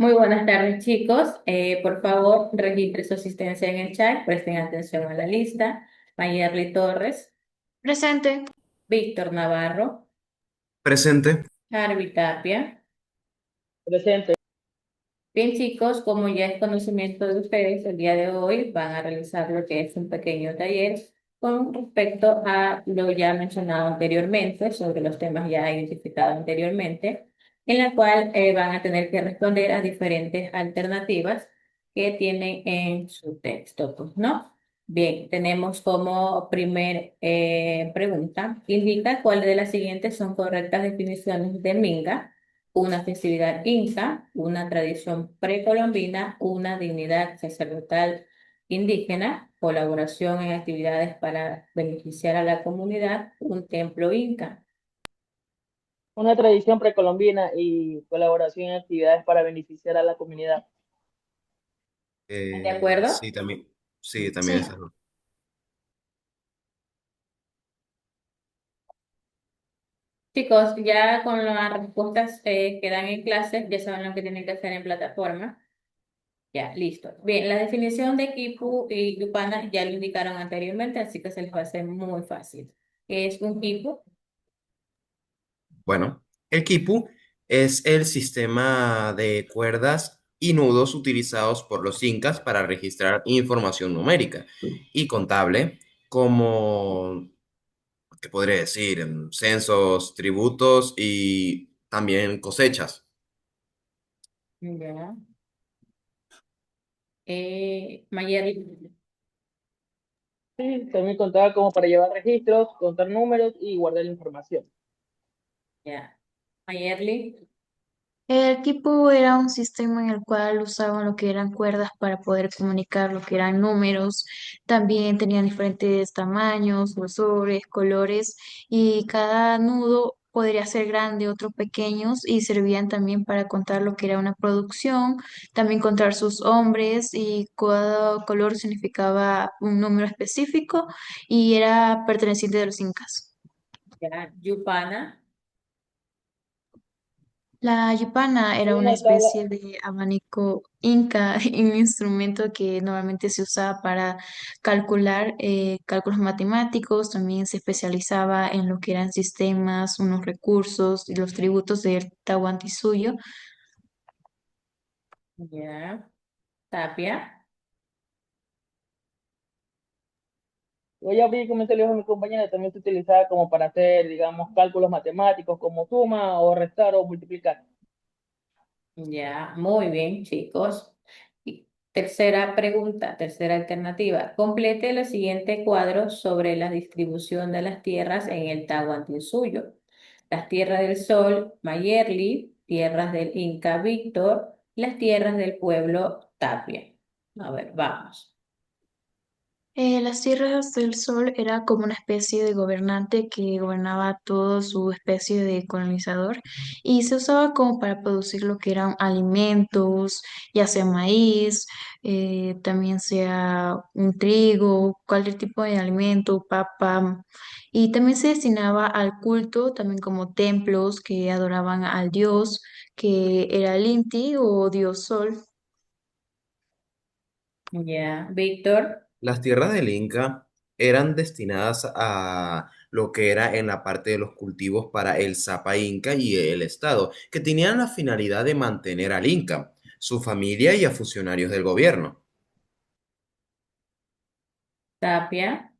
Muy buenas tardes, chicos. Por favor, registre su asistencia en el chat. Presten atención a la lista. Mayerly Torres, Presente. Víctor Navarro, Presente. Harvey Tapia. Presente. Bien, chicos, como ya es conocimiento de ustedes, el día de hoy van a realizar lo que es un pequeño taller con respecto a lo ya mencionado anteriormente, sobre los temas ya identificados anteriormente, en la cual van a tener que responder a diferentes alternativas que tienen en su texto, pues, ¿no? Bien, tenemos como primer pregunta, indica cuál de las siguientes son correctas definiciones de Minga: una festividad inca, una tradición precolombina, una dignidad sacerdotal indígena, colaboración en actividades para beneficiar a la comunidad, un templo inca. Una tradición precolombina y colaboración en actividades para beneficiar a la comunidad. ¿Están de acuerdo? Sí, también. Sí, también Sí. esas dos. Chicos, ya con las respuestas que dan en clases, ya saben lo que tienen que hacer en plataforma. Ya, listo. Bien, la definición de quipu y yupana ya lo indicaron anteriormente, así que se les va a hacer muy fácil. ¿Qué es un quipu? Bueno, el quipu es el sistema de cuerdas y nudos utilizados por los incas para registrar información numérica y contable, como, ¿qué podría decir? Censos, tributos y también cosechas. Ya. Mayerly, Sí, también contaba como para llevar registros, contar números y guardar información. ya. Mayerly, El tipo era un sistema en el cual usaban lo que eran cuerdas para poder comunicar lo que eran números. También tenían diferentes tamaños, grosores, colores y cada nudo podría ser grande, otros pequeños y servían también para contar lo que era una producción, también contar sus hombres y cada color significaba un número específico y era perteneciente de los incas. ya. Yupana, La yupana era una Una tabla, especie de abanico inca, un instrumento que normalmente se usaba para calcular cálculos matemáticos, también se especializaba en lo que eran sistemas, unos recursos y los tributos del Tahuantinsuyo. ya. Tapia, voy a abrir como te lo dijo mi compañera, también se utilizaba como para hacer, digamos, cálculos matemáticos como suma o restar o multiplicar. ya. Muy bien, chicos. Y tercera pregunta, tercera alternativa. Complete el siguiente cuadro sobre la distribución de las tierras en el Tahuantinsuyo. Las tierras del Sol, Mayerly, tierras del Inca Víctor, las tierras del pueblo Tapia. A ver, vamos. Las tierras del sol era como una especie de gobernante que gobernaba toda su especie de colonizador y se usaba como para producir lo que eran alimentos, ya sea maíz, también sea un trigo, cualquier tipo de alimento, papa, y también se destinaba al culto, también como templos que adoraban al dios que era el Inti o dios sol. Ya, Víctor. Las tierras del Inca eran destinadas a lo que era en la parte de los cultivos para el Zapa Inca y el Estado, que tenían la finalidad de mantener al Inca, su familia y a funcionarios del gobierno. Tapia.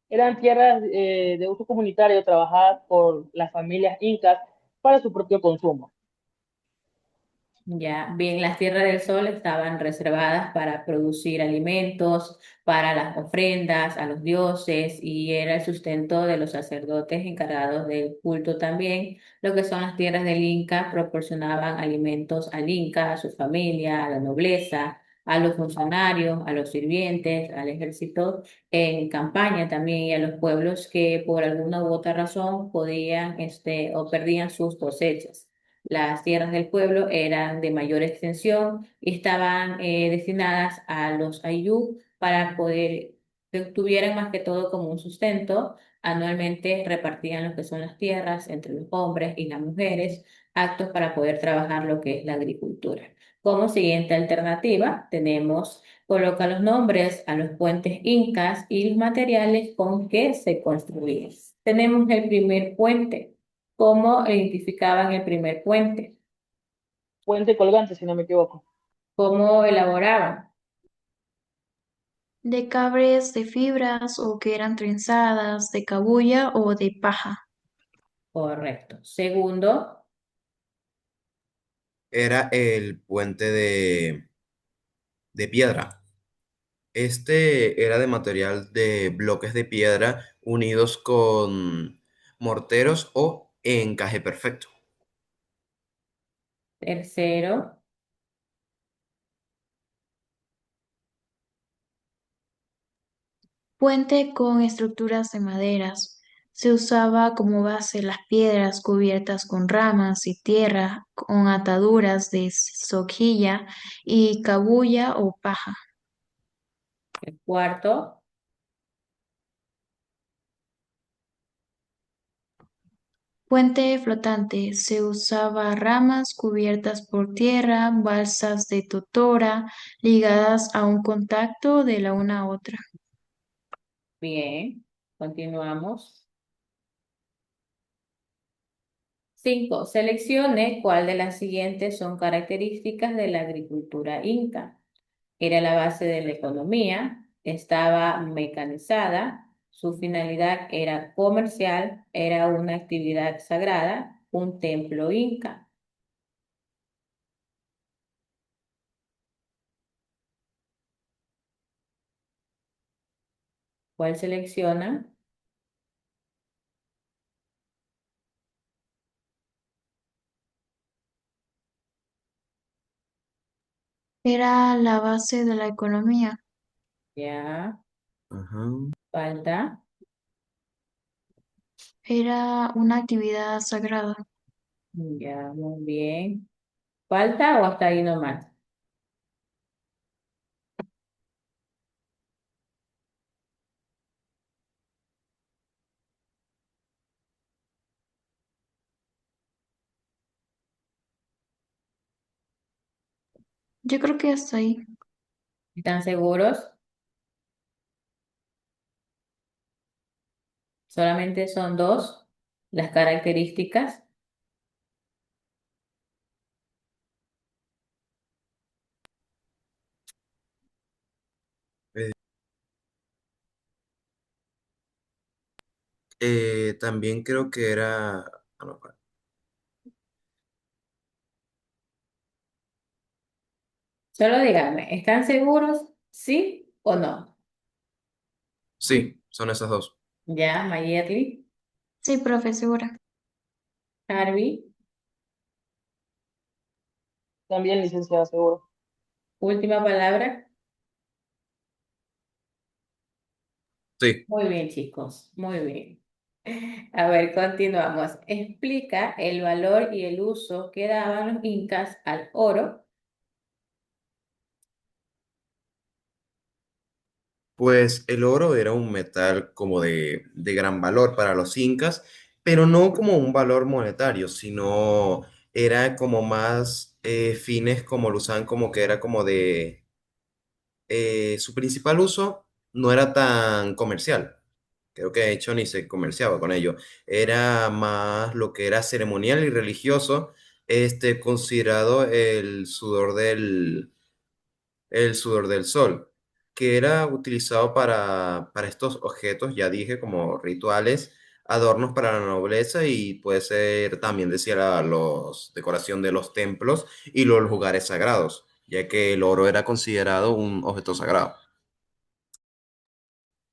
Eran tierras de uso comunitario trabajadas por las familias incas para su propio consumo. Ya, bien, las tierras del sol estaban reservadas para producir alimentos, para las ofrendas a los dioses y era el sustento de los sacerdotes encargados del culto también. Lo que son las tierras del Inca proporcionaban alimentos al Inca, a su familia, a la nobleza, a los funcionarios, a los sirvientes, al ejército en campaña también y a los pueblos que por alguna u otra razón podían, o perdían sus cosechas. Las tierras del pueblo eran de mayor extensión y estaban destinadas a los ayllú para poder que tuvieran más que todo como un sustento. Anualmente repartían lo que son las tierras entre los hombres y las mujeres. aptos para poder trabajar lo que es la agricultura. Como siguiente alternativa, tenemos coloca los nombres a los puentes incas y los materiales con que se construían. Tenemos el primer puente. ¿Cómo identificaban el primer puente? Puente colgante, si no me equivoco. ¿Cómo elaboraban? De cabres de fibras o que eran trenzadas, de cabuya o de paja. Correcto. Segundo, Era el puente de piedra. Este era de material de bloques de piedra unidos con morteros o encaje perfecto. tercero, Puente con estructuras de maderas. Se usaba como base las piedras cubiertas con ramas y tierra con ataduras de soquilla y cabuya o paja. el cuarto, Puente flotante. Se usaba ramas cubiertas por tierra, balsas de totora ligadas a un contacto de la una a otra. bien, continuamos. 5. Seleccione cuál de las siguientes son características de la agricultura inca. Era la base de la economía, estaba mecanizada, su finalidad era comercial, era una actividad sagrada, un templo inca. ¿Cuál selecciona? Era la base de la economía. Ya, Ajá. falta. Era una actividad sagrada. Ya, muy bien. ¿Falta o hasta ahí nomás? Yo creo que hasta ahí. ¿Están seguros? Solamente son dos las características. Eh, también creo que era... ah, no, Solo díganme, ¿están seguros? ¿Sí o no? sí, son esas dos. Ya, Mayerly, Sí, profe, segura. Harvey, También licenciada, seguro. última palabra. Sí. Muy bien, chicos, muy bien. A ver, continuamos. Explica el valor y el uso que daban los incas al oro. Pues el oro era un metal como de gran valor para los incas, pero no como un valor monetario, sino era como más fines como lo usaban como que era como de... su principal uso no era tan comercial. Creo que de hecho ni se comerciaba con ello. Era más lo que era ceremonial y religioso, considerado el sudor del sol, que era utilizado para estos objetos, ya dije, como rituales, adornos para la nobleza y puede ser también, decía, los decoración de los templos y los lugares sagrados, ya que el oro era considerado un objeto sagrado.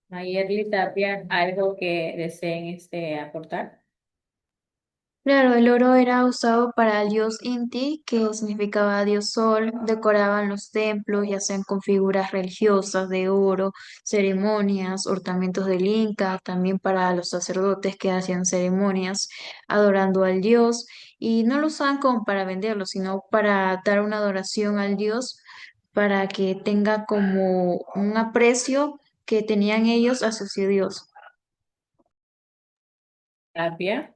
Mayerly Tapia, ¿algo que deseen aportar? Claro, el oro era usado para el dios Inti, que significaba dios sol. Decoraban los templos, ya sean con figuras religiosas de oro, ceremonias, ornamentos del Inca, también para los sacerdotes que hacían ceremonias adorando al dios. Y no lo usaban como para venderlo, sino para dar una adoración al dios, para que tenga como un aprecio que tenían ellos hacia su dios. Tapia.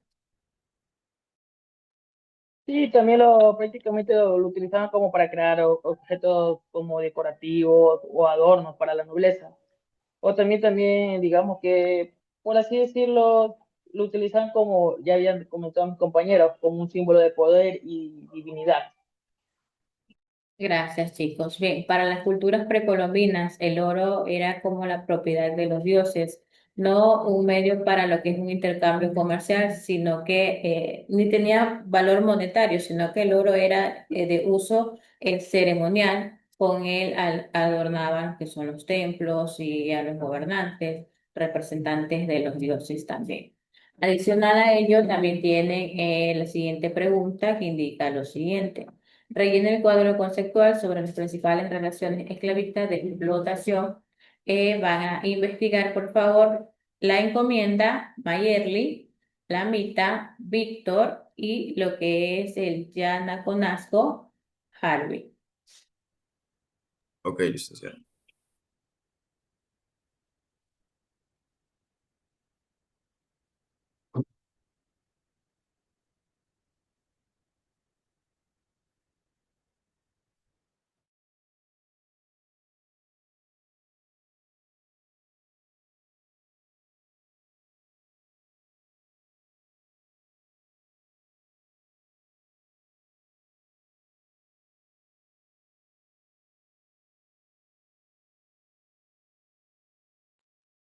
Sí, también prácticamente lo utilizaban como para crear objetos como decorativos o adornos para la nobleza. O también, digamos que, por así decirlo, lo utilizaban como, ya habían comentado mis compañeros, como un símbolo de poder y divinidad. Gracias, chicos. Bien, para las culturas precolombinas, el oro era como la propiedad de los dioses, no un medio para lo que es un intercambio comercial, sino que ni tenía valor monetario, sino que el oro era de uso ceremonial. Con él adornaban que son los templos y a los gobernantes, representantes de los dioses también. Adicional a ello, también tienen la siguiente pregunta que indica lo siguiente. Rellena el cuadro conceptual sobre las principales relaciones esclavistas de explotación. Van a investigar, por favor, la encomienda, Mayerly, la Mita, Víctor y lo que es el Yanaconazgo, Harvey. Ok, licenciado.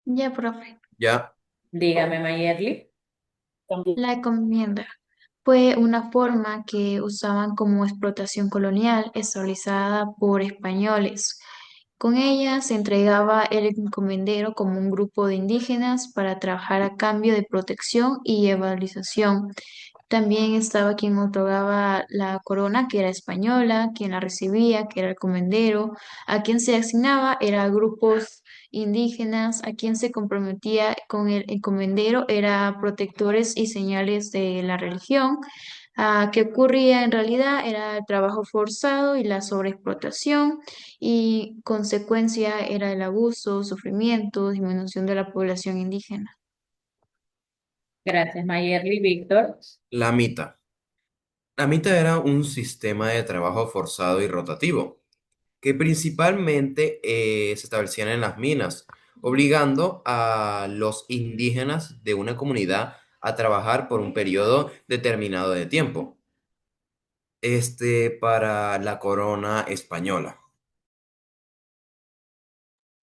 Ya, profe. Ya, Dígame, Mayerly. También. La encomienda fue una forma que usaban como explotación colonial establecida por españoles. Con ella se entregaba el encomendero como un grupo de indígenas para trabajar a cambio de protección y evangelización. También estaba quien otorgaba la corona, que era española, quien la recibía, que era el comendero, a quien se asignaba era grupos indígenas, a quien se comprometía con el encomendero era protectores y señales de la religión. ¿Qué ocurría en realidad? Era el trabajo forzado y la sobreexplotación y consecuencia era el abuso, sufrimiento, disminución de la población indígena. Gracias, Mayerly. Víctor. la mitad. La mitad era un sistema de trabajo forzado y rotativo, que principalmente se establecían en las minas, obligando a los indígenas de una comunidad a trabajar por un periodo determinado de tiempo, para la corona española.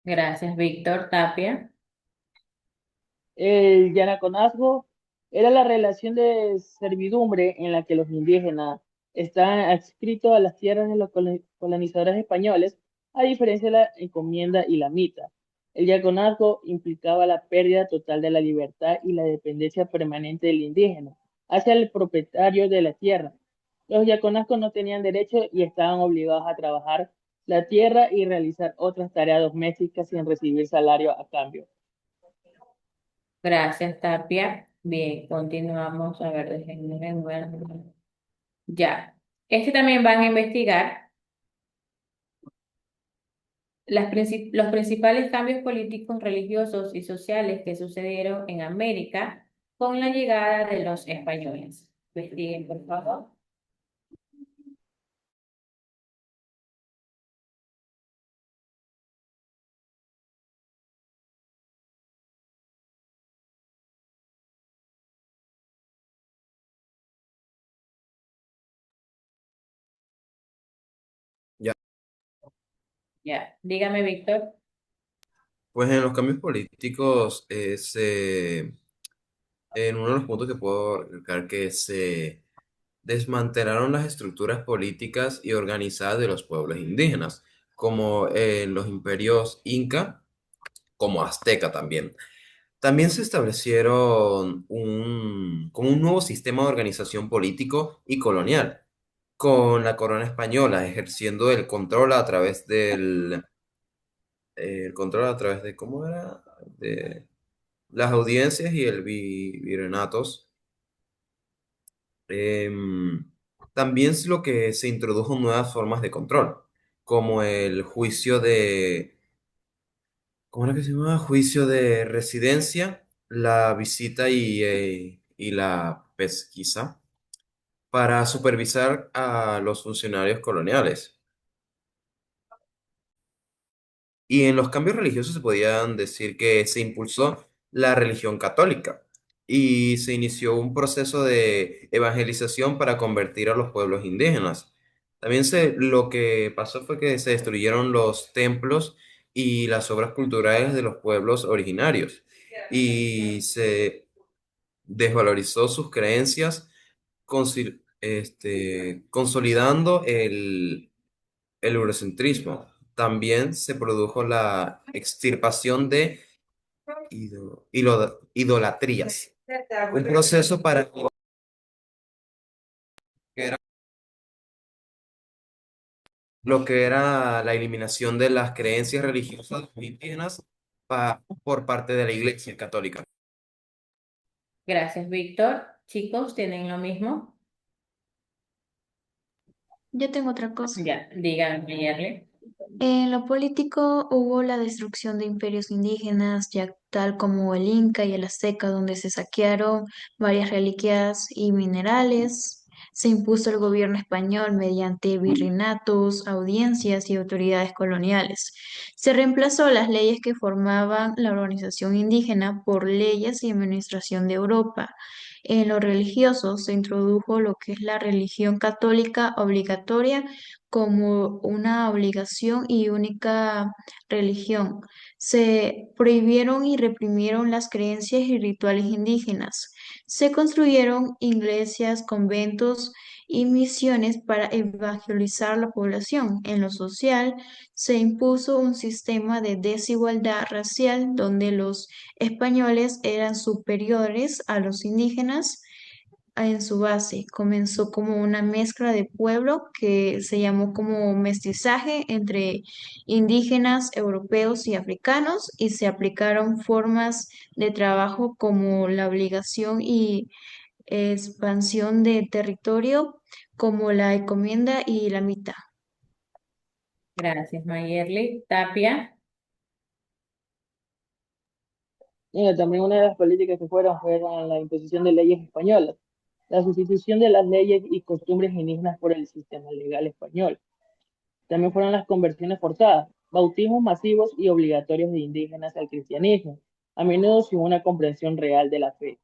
Gracias, Víctor. Tapia. El yanaconazgo era la relación de servidumbre en la que los indígenas estaban adscritos a las tierras de los colonizadores españoles, a diferencia de la encomienda y la mita. El yanaconazgo implicaba la pérdida total de la libertad y la dependencia permanente del indígena hacia el propietario de la tierra. Los yaconazgos no tenían derecho y estaban obligados a trabajar la tierra y realizar otras tareas domésticas sin recibir salario a cambio. Gracias, Tapia. Bien, continuamos. A ver, déjenme ver. Ya. Este también van a investigar los principales cambios políticos, religiosos y sociales que sucedieron en América con la llegada de los españoles. Investiguen, por favor. Ya. Ya. Dígame, Víctor. Pues en los cambios políticos, en uno de los puntos que puedo recalcar que se desmantelaron las estructuras políticas y organizadas de los pueblos indígenas, como en los imperios inca, como azteca también. También se establecieron como un nuevo sistema de organización político y colonial, con la corona española ejerciendo el control a través de, ¿cómo era? De las audiencias y el virreinatos. Em, También es lo que se introdujo nuevas formas de control, como el juicio ¿cómo era que se llama? Juicio de residencia, la visita y la pesquisa. para supervisar a los funcionarios coloniales. Y en los cambios religiosos se podían decir que se impulsó la religión católica y se inició un proceso de evangelización para convertir a los pueblos indígenas. Lo que pasó fue que se destruyeron los templos y las obras culturales de los pueblos originarios y se desvalorizó sus creencias, consolidando el eurocentrismo. También se produjo la extirpación de idolatrías, un proceso para que era lo que era la eliminación de las creencias religiosas indígenas por parte de la Iglesia Católica. Gracias, Víctor. Chicos, ¿tienen lo mismo? Yo tengo otra cosa. Ya, díganme, Yerle. En lo político hubo la destrucción de imperios indígenas, ya tal como el Inca y el Azteca, donde se saquearon varias reliquias y minerales. Se impuso el gobierno español mediante virreinatos, audiencias y autoridades coloniales. Se reemplazó las leyes que formaban la organización indígena por leyes y administración de Europa. En lo religioso se introdujo lo que es la religión católica obligatoria como una obligación y única religión. Se prohibieron y reprimieron las creencias y rituales indígenas. Se construyeron iglesias, conventos y misiones para evangelizar la población. En lo social, se impuso un sistema de desigualdad racial donde los españoles eran superiores a los indígenas en su base. Comenzó como una mezcla de pueblo que se llamó como mestizaje entre indígenas, europeos y africanos y se aplicaron formas de trabajo como la obligación y expansión de territorio como la encomienda y la mitad. Gracias, Mayerly. Tapia. También una de las políticas que fueron la imposición de leyes españolas, la sustitución de las leyes y costumbres indígenas por el sistema legal español. También fueron las conversiones forzadas, bautismos masivos y obligatorios de indígenas al cristianismo, a menudo sin una comprensión real de la fe.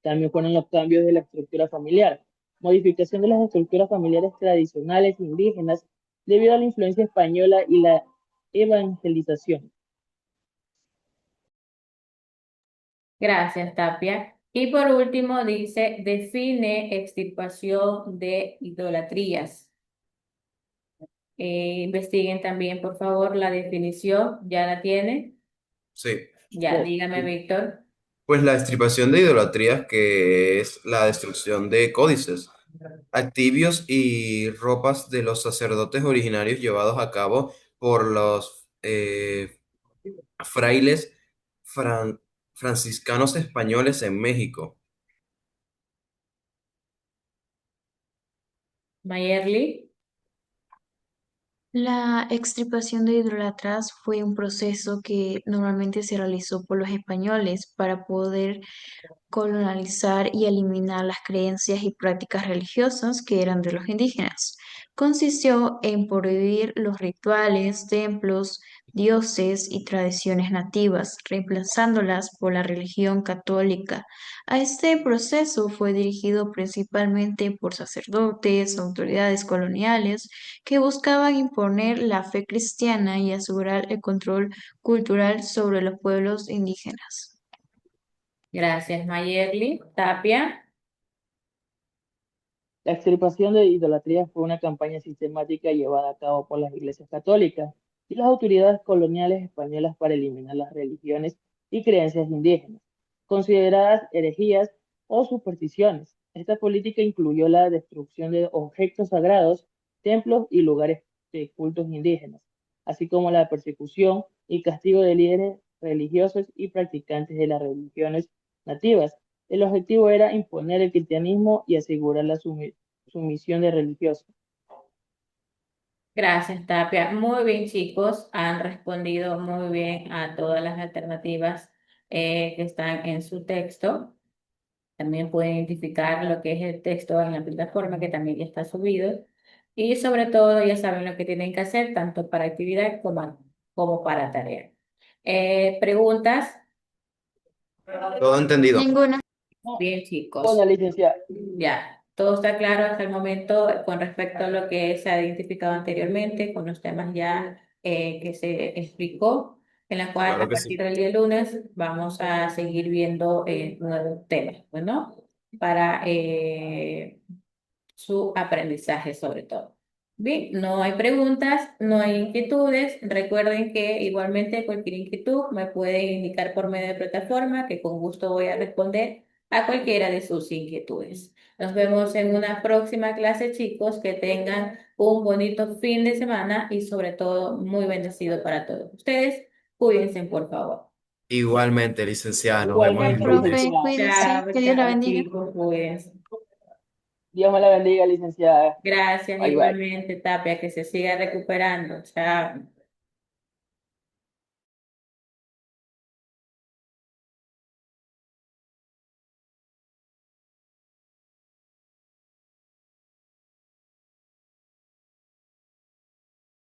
También fueron los cambios de la estructura familiar, modificación de las estructuras familiares tradicionales indígenas debido a la influencia española y la evangelización. Gracias, Tapia. Y por último, dice, define extirpación de idolatrías. Investiguen también, por favor, la definición. ¿Ya la tienen? Sí. Ya, dígame, Sí. Víctor. Pues la extirpación de idolatrías, que es la destrucción de códices, activios y ropas de los sacerdotes originarios llevados a cabo por los frailes fran- franciscanos españoles en México. Mayerly. La extirpación de idólatras fue un proceso que normalmente se realizó por los españoles para poder colonizar y eliminar las creencias y prácticas religiosas que eran de los indígenas. Consistió en prohibir los rituales, templos, dioses y tradiciones nativas, reemplazándolas por la religión católica. A este proceso fue dirigido principalmente por sacerdotes, autoridades coloniales, que buscaban imponer la fe cristiana y asegurar el control cultural sobre los pueblos indígenas. Gracias, Mayerly. Tapia. La extirpación de idolatría fue una campaña sistemática llevada a cabo por las iglesias católicas y las autoridades coloniales españolas para eliminar las religiones y creencias indígenas, consideradas herejías o supersticiones. Esta política incluyó la destrucción de objetos sagrados, templos y lugares de cultos indígenas, así como la persecución y castigo de líderes religiosos y practicantes de las religiones nativas. El objetivo era imponer el cristianismo y asegurar la sumisión de religiosos. Gracias, Tapia. Muy bien, chicos. Han respondido muy bien a todas las alternativas que están en su texto. También pueden identificar lo que es el texto en la plataforma, que también ya está subido. Y sobre todo, ya saben lo que tienen que hacer, tanto para actividad como para tarea. ¿Preguntas? Todo entendido. Ninguna. Bien, Bueno, chicos. licenciada. Ya, todo está claro hasta el momento con respecto a lo que se ha identificado anteriormente, con los temas ya que se explicó, en la cual Claro a que sí. partir del día lunes vamos a seguir viendo nuevos temas, ¿no? Para su aprendizaje sobre todo. Bien, no hay preguntas, no hay inquietudes. Recuerden que igualmente cualquier inquietud me pueden indicar por medio de plataforma, que con gusto voy a responder a cualquiera de sus inquietudes. Nos vemos en una próxima clase, chicos. Que tengan un bonito fin de semana y sobre todo muy bendecido para todos ustedes. Cuídense, por favor. Igualmente, licenciada, nos vemos el Igualmente, lunes. Profe, licenciada. cuídese, Chao, que Dios la chao, bendiga. chicos. Cuídense. Dios me la bendiga, licenciada. Gracias Bye, bye. igualmente, Tapia, que se siga recuperando. Chao.